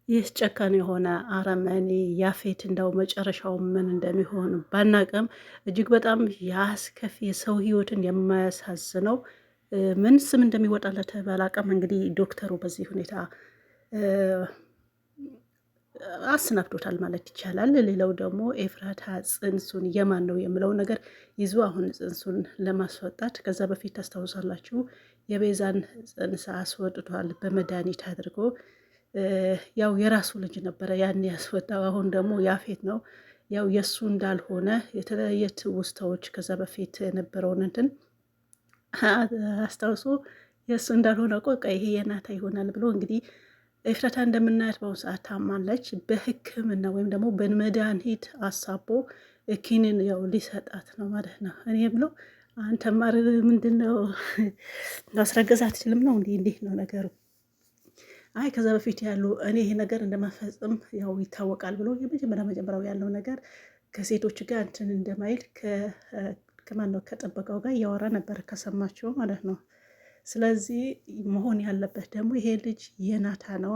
ይህ ጨካኝ የሆነ አረመኔ ያፌት እንደው መጨረሻው ምን እንደሚሆን ባናቅም እጅግ በጣም የአስከፊ የሰው ህይወትን የማያሳዝነው ምን ስም እንደሚወጣለት ባላቅም እንግዲህ ዶክተሩ በዚህ ሁኔታ አስናክቶታል ማለት ይቻላል። ሌላው ደግሞ ኤፍራታ ጽንሱን የማን ነው የምለው ነገር ይዞ አሁን ጽንሱን ለማስወጣት ከዛ በፊት ታስታውሳላችሁ የቤዛን ጽንስ አስወጥቷል በመድኃኒት አድርጎ ያው የራሱ ልጅ ነበረ ያን ያስወጣው። አሁን ደግሞ ያፌት ነው ያው የሱ እንዳልሆነ የተለያየ ትውስታዎች ከዛ በፊት የነበረውን እንትን አስታውሶ የእሱ እንዳልሆነ ቆቃ ይሄ የናታ ይሆናል ብሎ እንግዲህ ኤፍራታ እንደምናያት በአሁኑ ሰዓት ታማለች። በሕክምና ወይም ደግሞ በመድኃኒት አሳቦ ኪኒን ያው ሊሰጣት ነው ማለት ነው። እኔ ብለው አንተ ማር ምንድን ነው ማስረገዝ አትችልም ነው እንዲህ ነው ነገሩ። አይ ከዛ በፊት ያሉ እኔ ይሄ ነገር እንደማፈጽም ያው ይታወቃል ብሎ የመጀመሪያው ያለው ነገር ከሴቶች ጋር እንትን እንደማይል ከማን ነው ከጠበቀው ጋር እያወራ ነበር ከሰማቸው ማለት ነው። ስለዚህ መሆን ያለበት ደግሞ ይሄ ልጅ የናታ ነው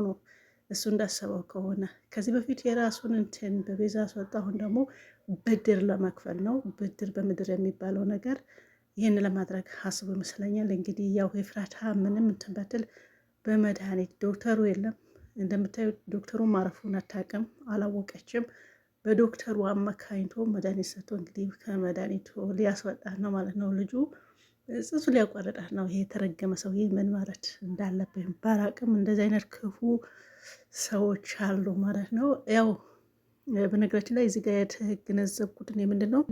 እሱ እንዳሰበው ከሆነ ከዚህ በፊት የራሱን እንትን በቤዛ አስወጣ። አሁን ደግሞ ብድር ለመክፈል ነው። ብድር በምድር የሚባለው ነገር ይህን ለማድረግ ሀስቡ ይመስለኛል። እንግዲህ ያው ኤፍራታ ምንም እንትን በትል በመድኃኒት ዶክተሩ የለም እንደምታዩት ዶክተሩ ማረፉን አታውቅም፣ አላወቀችም። በዶክተሩ አማካኝቶ መድኃኒት ሰጥቶ እንግዲህ ከመድኃኒቱ ሊያስወጣት ነው ማለት ነው። ልጁ ጽንሱ ሊያቋርጣት ነው። ይሄ የተረገመ ሰውዬ ምን ማለት እንዳለብኝ ባላቅም እንደዚህ አይነት ክፉ ሰዎች አሉ ማለት ነው። ያው በነገራችን ላይ እዚህ ጋር የተገነዘብኩት ምንድን ነው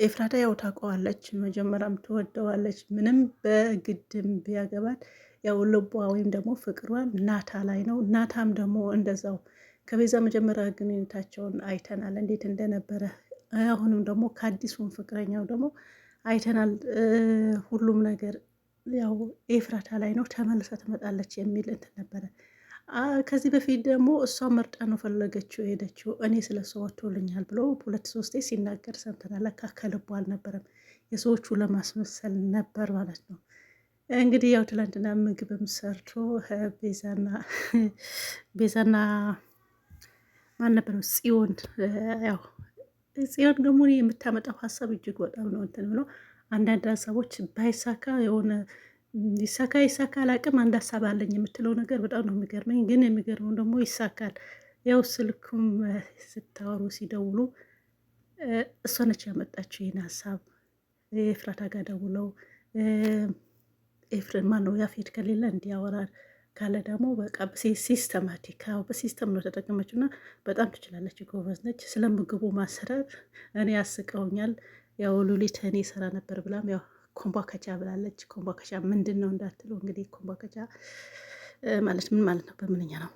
ኤፍራታ ያው ታውቀዋለች፣ መጀመሪያም ትወደዋለች። ምንም በግድም ቢያገባት ያው ልቧ ወይም ደግሞ ፍቅሯን ናታ ላይ ነው። ናታም ደግሞ እንደዛው ከቤዛ መጀመሪያ ግንኙነታቸውን አይተናል እንዴት እንደነበረ። አሁንም ደግሞ ከአዲሱን ፍቅረኛው ደግሞ አይተናል። ሁሉም ነገር ያው ኤፍራታ ላይ ነው። ተመልሳ ትመጣለች የሚል እንትን ነበረ። ከዚህ በፊት ደግሞ እሷ መርጣ ነው ፈለገችው ሄደችው። እኔ ስለ እሷ ወጥቶልኛል ብሎ 2-3 ሲናገር ሰምተናል። ለካ ከልቡ አልነበረም፣ የሰዎቹ ለማስመሰል ነበር ማለት ነው። እንግዲህ ያው ትላንትና ምግብም ሰርቶ ቤዛና ማን ነበረው ጽዮን ያው ጽዮን ደግሞ የምታመጣው ሀሳብ እጅግ በጣም ነው እንትን ብሎ አንዳንድ ሀሳቦች ባይሳካ የሆነ ይሳካ አላቅም። አንድ ሀሳብ አለኝ የምትለው ነገር በጣም ነው የሚገርመኝ። ግን የሚገርመው ደግሞ ይሳካል። ያው ስልኩም ስታወሩ ሲደውሉ እሷ ነች ያመጣችው ይህን ሀሳብ። ኤፍራታ ጋር ደውለው ኤፍሬም ማነው ያፌት ከሌለ እንዲያወራል ካለ ደግሞ በቃ ሲስተማቲክ በሲስተም ነው ተጠቀመችው እና በጣም ትችላለች፣ ጎበዝ ነች። ስለ ምግቡ ማሰራር እኔ ያስቀውኛል። ያው ሉሊት እኔ ሰራ ነበር ብላም ያው ኮምባከቻ ብላለች። ኮምባከቻ ምንድን ነው እንዳትሉ እንግዲህ ኮምባከቻ ማለት ምን ማለት ነው? በምንኛ ነው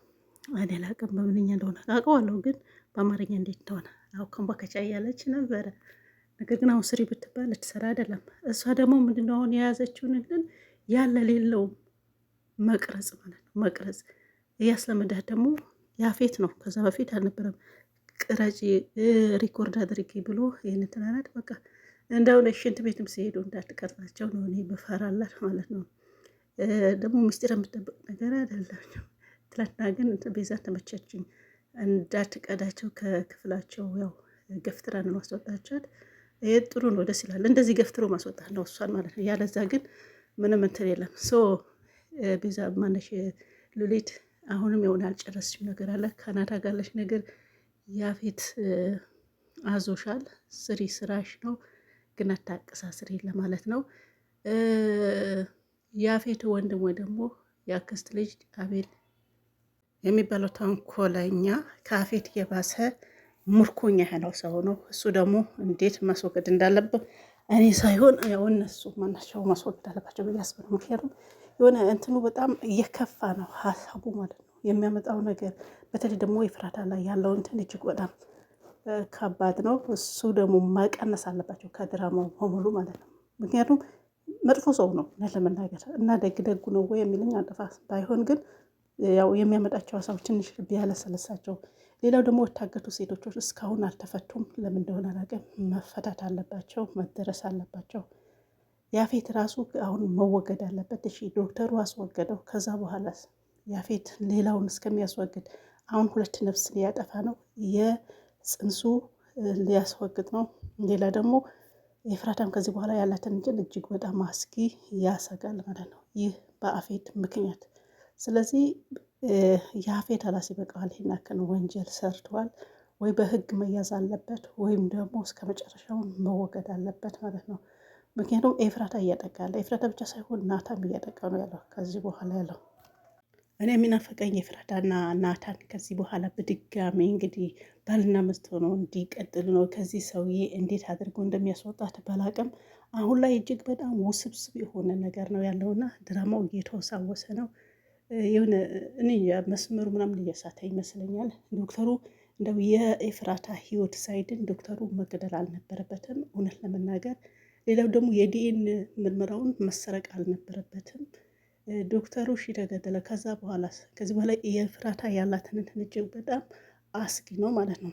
እኔ አላውቅም። በምንኛ እንደሆነ አውቀዋለሁ ግን በአማርኛ እንዴት እንደሆነ አው ኮምባከቻ እያለች ነበረ። ነገር ግን አሁን ስሪ ብትባል ልትሰራ አይደለም። እሷ ደግሞ ምንድነው አሁን የያዘችውን ግን ያለ ሌለው መቅረጽ ማለት ነው። መቅረጽ እያስለመዳት ደግሞ ያፌት ነው። ከዛ በፊት አልነበረም። ቅረጪ ሪኮርድ አድርጊ ብሎ ይህን ትናናት በቃ እንደሆነ ሽንት ቤትም ሲሄዱ እንዳትቀርጻቸው ነው እኔ በፈራላት ማለት ነው። ደግሞ ምስጢር የምጠብቅ ነገር አይደለም። ትላንትና ግን ቤዛ ተመቸችኝ። እንዳትቀዳቸው ከክፍላቸው ያው ገፍትራን ማስወጣቻት። ይሄ ጥሩ ነው፣ ደስ ይላል። እንደዚህ ገፍትሮ ማስወጣት ነው እሷን ማለት ነው። ያለዛ ግን ምንም እንትን የለም። ቤዛ ማነሽ ሉሊት አሁንም የሆነ አልጨረስሽም ነገር አለ ከናታ ጋለሽ ነገር ያፌት አዞሻል። ስሪ ስራሽ ነው ግን አታቀሳስሪ ለማለት ነው። ያፌት ወንድም ወይ ደግሞ ያክስት ልጅ አቤል የሚባለው ተንኮለኛ ከአፌት የባሰ ሙርኮኛ ያለው ሰው ነው። እሱ ደግሞ እንዴት ማስወገድ እንዳለብን እኔ ሳይሆን ያው እነሱ ማናቸው ማስወገድ አለባቸው ብዬ አስባለሁ። ምክንያቱም የሆነ እንትኑ በጣም እየከፋ ነው ሀሳቡ ማለት ነው የሚያመጣው ነገር። በተለይ ደግሞ ኤፍራታ ላይ ያለው እንትን እጅግ በጣም ከባድ ነው። እሱ ደግሞ መቀነስ አለባቸው ከድራማው በሙሉ ማለት ነው። ምክንያቱም መጥፎ ሰው ነው ለመናገር እና ደግ ነው ወይ የሚለኝ አጠፋ ባይሆን ግን ያው የሚያመጣቸው ሀሳቦች ትንሽ ልብ ያለሰለሳቸው። ሌላው ደግሞ የታገቱ ሴቶች እስካሁን አልተፈቱም። ለምን እንደሆነ አላውቅም። መፈታት አለባቸው፣ መደረስ አለባቸው። ያፌት ራሱ አሁን መወገድ አለበት። እሺ ዶክተሩ አስወገደው፣ ከዛ በኋላስ ያፌት ሌላውን እስከሚያስወግድ አሁን 2 ነፍስ ሊያጠፋ ነው። የጽንሱ ሊያስወግድ ነው። ሌላ ደግሞ ኤፍራታም ከዚህ በኋላ ያላትን እንትን እጅግ በጣም አስጊ ያሰጋል ማለት ነው፣ ይህ በአፌት ምክንያት። ስለዚህ የአፌት አላስ ይበቃዋል፣ ይሄን ያክል ወንጀል ሰርተዋል። ወይ በህግ መያዝ አለበት ወይም ደግሞ እስከ መጨረሻው መወገድ አለበት ማለት ነው። ምክንያቱም ኤፍራታ እያጠቃ ያለ ኤፍራታ ብቻ ሳይሆን ናታም እያጠቃ ነው ያለው ከዚህ በኋላ ያለው። እኔ የሚናፈቀኝ ኤፍራታና ናታን ከዚህ በኋላ በድጋሚ እንግዲህ ባልና ሚስት ሆነው እንዲቀጥሉ ነው። ከዚህ ሰውዬ እንዴት አድርጎ እንደሚያስወጣት ባላቅም አሁን ላይ እጅግ በጣም ውስብስብ የሆነ ነገር ነው ያለውና ድራማው እየተወሳወሰ ነው። የሆነ እኔ መስመሩ ምናምን እየሳተ ይመስለኛል። ዶክተሩ እንደው የኤፍራታ ህይወት ሳይድን ዶክተሩ መገደል አልነበረበትም እውነት ለመናገር። ሌላው ደግሞ የዲኤን ምርመራውን መሰረቅ አልነበረበትም። ዶክተሩ እሺ ተገደለ። ከዚህ በኋላ የኤፍራታ ያላትን እጅግ በጣም አስጊ ነው ማለት ነው።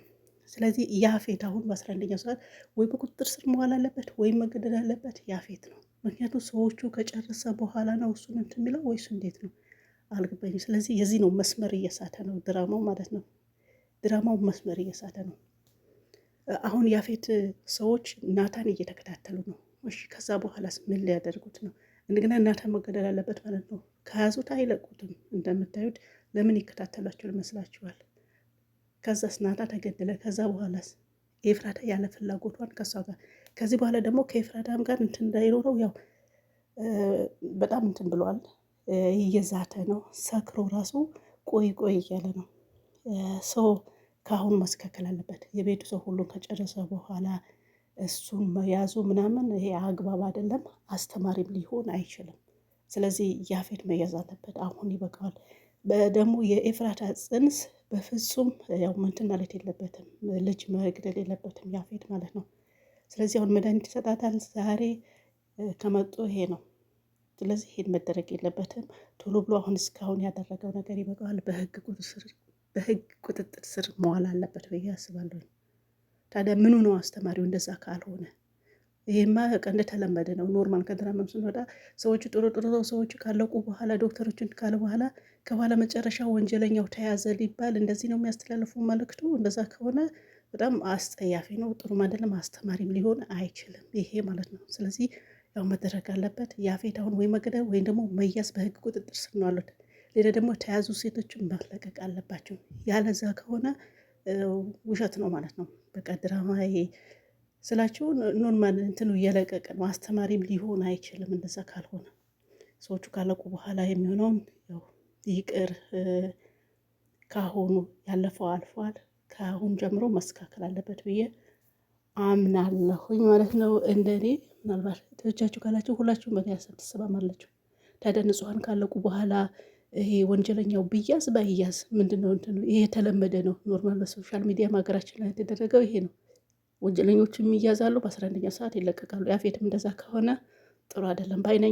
ስለዚህ ያፌት አሁን በ11ኛው ሰዓት ወይ በቁጥጥር ስር መዋል አለበት ወይም መገደል አለበት ያፌት ነው። ምክንያቱም ሰዎቹ ከጨረሰ በኋላ ነው እሱን እንትን የሚለው ወይሱ እንዴት ነው አልገባኝም። ስለዚህ የዚህ ነው መስመር እየሳተ ነው ድራማው ማለት ነው። ድራማው መስመር እየሳተ ነው። አሁን ያፌት ሰዎች ናታን እየተከታተሉ ነው። እሺ ከዛ በኋላስ ምን ሊያደርጉት ነው? እንደገና ናታን መገደል አለበት ማለት ነው። ከያዙት አይለቁትም። እንደምታዩት ለምን ይከታተላቸው ይመስላችኋል? ከዛስ ናታን ተገደለ። ከዛ በኋላስ ኤፍራታ ያለ ፍላጎቷን ከሷ ጋር ከዚህ በኋላ ደግሞ ከኤፍራታም ጋር እንትን እንዳይኖረው ያው በጣም እንትን ብሏል። እየዛተ ነው። ሰክሮ ራሱ ቆይ እያለ ነው። ሰው ከአሁኑ ማስተካከል አለበት። የቤቱ ሰው ሁሉን ከጨረሰ በኋላ እሱን መያዙ ምናምን ይሄ አግባብ አይደለም፣ አስተማሪም ሊሆን አይችልም። ስለዚህ ያፌት መያዝ አለበት። አሁን ይበቃዋል። ደግሞ የኤፍራታ ጽንስ በፍጹም ያው እንትን ማለት የለበትም፣ ልጅ መግደል የለበትም ያፌት ማለት ነው። ስለዚህ አሁን መድኃኒት ይሰጣታል ዛሬ ከመጡ ይሄ ነው። ስለዚህ ይሄን መደረግ የለበትም። ቶሎ ብሎ አሁን እስካሁን ያደረገው ነገር ይበቃዋል። በህግ ቁጥጥር ስር መዋል አለበት ብዬ አስባለሁ። ታዲያ ምኑ ነው አስተማሪው? እንደዛ ካልሆነ ይሄማ በቃ እንደተለመደ ነው። ኖርማል ከድራማም ስንወጣ ሰዎቹ ጥሩ ሰዎች ካለቁ በኋላ ዶክተሮችን ካለ በኋላ ከኋላ መጨረሻ ወንጀለኛው ተያዘ ሊባል እንደዚህ ነው የሚያስተላልፉ መልእክቱ። እንደዛ ከሆነ በጣም አስጠያፊ ነው፣ ጥሩም አይደለም፣ አስተማሪም ሊሆን አይችልም ይሄ ማለት ነው። ስለዚህ ያው መደረግ አለበት። ያፌት አሁን ወይ መገደል ወይም ደግሞ መያዝ በህግ ቁጥጥር ስር ነው አሉት። ሌላ ደግሞ ተያዙ ሴቶችን መለቀቅ አለባቸው። ያለዛ ከሆነ ውሸት ነው ማለት ነው። በቃ ድራማ ስላችሁ ኖርማል እንትኑ እየለቀቀ ነው። አስተማሪም ሊሆን አይችልም እንደዛ ካልሆነ። ሰዎቹ ካለቁ በኋላ የሚሆነውን ያው ይቅር፣ ካሁኑ ያለፈው አልፏል። ከአሁን ጀምሮ መስተካከል አለበት ብዬ አምናለሁኝ ማለት ነው። እንደኔ ምናልባት ተወቻችሁ ካላችሁ ሁላችሁም በእኔ ሀሳብ ትሰማማላችሁ። ታዲያ ንጹሐን ካለቁ በኋላ ይሄ ወንጀለኛው ብያዝ ባይያዝ ምንድነው እንትኑ? ይሄ የተለመደ ነው። ኖርማል በሶሻል ሚዲያ ሀገራችን ላይ የተደረገው ይሄ ነው። ወንጀለኞቹ የሚያዛሉ፣ በ11ኛው ሰዓት ይለቀቃሉ። ያፌትም እንደዛ ከሆነ ጥሩ አይደለም ባይነኝ።